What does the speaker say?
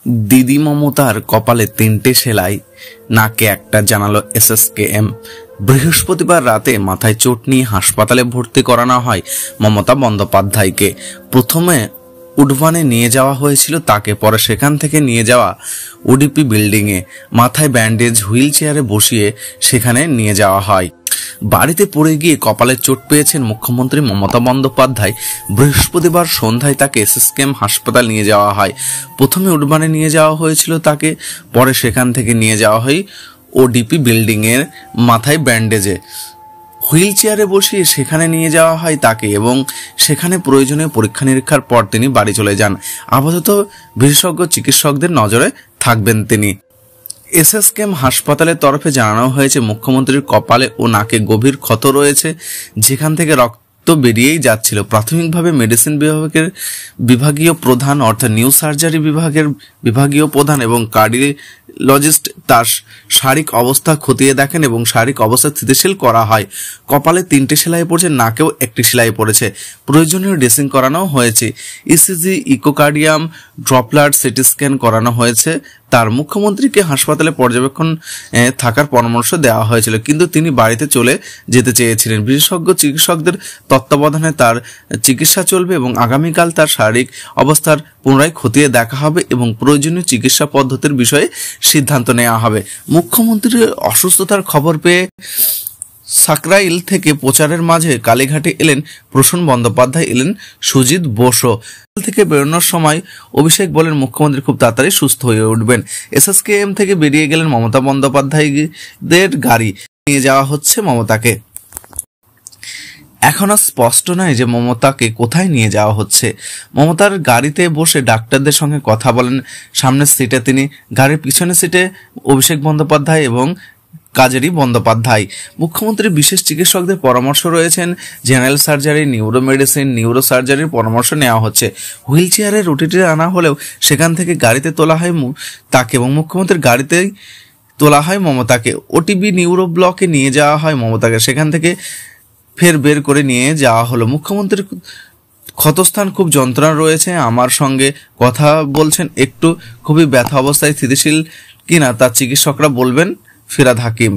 দিদি মমতার কপালে 3টে সেলাই, নাকে একটা, জানালো এসএসকেএম। বৃহস্পতিবার রাতে মাথায় চোট নিয়ে হাসপাতালে ভর্তি করানো হয় মমতা বন্দ্যোপাধ্যায়কে। প্রথমে উডভানে নিয়ে যাওয়া হয়েছিল তাকে, পরে সেখান থেকে নিয়ে যাওয়া ওডিপি বিল্ডিংয়ে। মাথায় ব্যান্ডেজ, হুইল চেয়ারে বসিয়ে সেখানে নিয়ে যাওয়া হয়। বাড়িতে পড়ে গিয়ে কপালে চোট পেয়েছেন মুখ্যমন্ত্রী মমতা বন্দ্যোপাধ্যায়। বৃহস্পতিবার সন্ধ্যায় তাকে এসএসকেএম হাসপাতাল নিয়ে যাওয়া হয়। প্রথমে উডভানে নিয়ে যাওয়া হয়েছিল তাকে, পরে সেখান থেকে নিয়ে যাওয়া হয় ওডিপি বিল্ডিংয়ের। মাথায় ব্যান্ডেজে, হুইল চেয়ারে বসিয়ে সেখানে নিয়ে যাওয়া হয় তাকে এবং সেখানে প্রয়োজনীয় পরীক্ষা নিরীক্ষার পর তিনি বাড়ি চলে যান। আপাতত বিশেষজ্ঞ চিকিৎসকদের নজরে থাকবেন তিনি। এসএসকেএম হাসপাতালের তরফে জানানো হয়েছে মুখ্যমন্ত্রীর কপালে ও নাকে গভীর ক্ষত রয়েছে, যেখান থেকে রক্ত বেরিয়েই যাচ্ছিল। প্রাথমিকভাবে মেডিসিন বিভাগের বিভাগীয় প্রধান অর্থাৎ নিউ সার্জারি বিভাগের বিভাগীয় প্রধান এবং কার্ডিওলজিস্ট তার শারীরিক অবস্থা খতিয়ে দেখেন এবং শারীরিক অবস্থা স্থিতিশীল করা হয়। কপালে 3টে সেলাই পড়েছে, নাকেও 1টি সেলাই পড়েছে। প্রয়োজনীয় ড্রেসিং করানো হয়েছে। ইসিজি, ইকোকার্ডিয়াম, ড্রপলার, সিটি স্ক্যান করানো হয়েছে। তার মুখ্যমন্ত্রীকে হাসপাতালে পর্যবেক্ষণ থাকার পরামর্শ দেওয়া হয়েছিল, কিন্তু তিনি বাড়িতে চলে যেতে চেয়েছিলেন। বিশেষজ্ঞ চিকিৎসকদের তত্ত্বাবধানে তার চিকিৎসা চলবে এবং আগামীকাল তার শারীরিক অবস্থার পুনরায় খতিয়ে দেখা হবে এবং প্রয়োজনীয় চিকিৎসা পদ্ধতির বিষয়ে সিদ্ধান্ত নেওয়া হবে। মুখ্যমন্ত্রীর অসুস্থতার খবর পেয়ে সাকরাইল থেকে প্রচারের মাঝে কালীঘাটে এলেন প্রসূন বন্দ্যোপাধ্যায়, এলেন সুজিত বসু। থেকে বেরোনোর সময় অভিষেক বলেন মুখ্যমন্ত্রী খুব তাড়াতাড়ি সুস্থ হয়ে উঠবেন। এসএসকেএম থেকে বেরিয়ে গেলেন মমতা বন্দ্যোপাধ্যায়দের গাড়ি, নিয়ে যাওয়া হচ্ছে মমতাকে। এখনো স্পষ্ট নয় যে মমতাকে কোথায় নিয়ে যাওয়া হচ্ছে। মমতার গাড়িতে বসে ডাক্তারদের সঙ্গে কথা বলেন। সামনের সিটে তিনি, গাড়ির পিছনের সিটে অভিষেক বন্দ্যোপাধ্যায় এবং কাজেরি বন্দ্যোপাধ্যায়। মুখ্যমন্ত্রীর বিশেষ চিকিৎসকদের পরামর্শ রয়েছেন। General surgery, neuro medicine, neuro সার্জারির পরামর্শ নেওয়া হচ্ছে। হুইল চেয়ারের ওটিটি আনা হলেও সেখান থেকে গাড়িতে তোলা হয় তাকে এবং মুখ্যমন্ত্রীর গাড়িতেই তোলা হয় মমতাকে। ওটিবি নিউরো ব্লকে নিয়ে যাওয়া হয় মমতাকে, সেখান থেকে ফের বের করে নিয়ে যাওয়া হলো। মুখ্যমন্ত্রীর ক্ষতস্থান খুব যন্ত্রণা রয়েছে, আমার সঙ্গে কথা বলছেন, একটু খুবই ব্যথা অবস্থায়, স্থিতিশীল কিনা তা চিকিৎসকরা বলবেন। ফিরাদ হাকিম।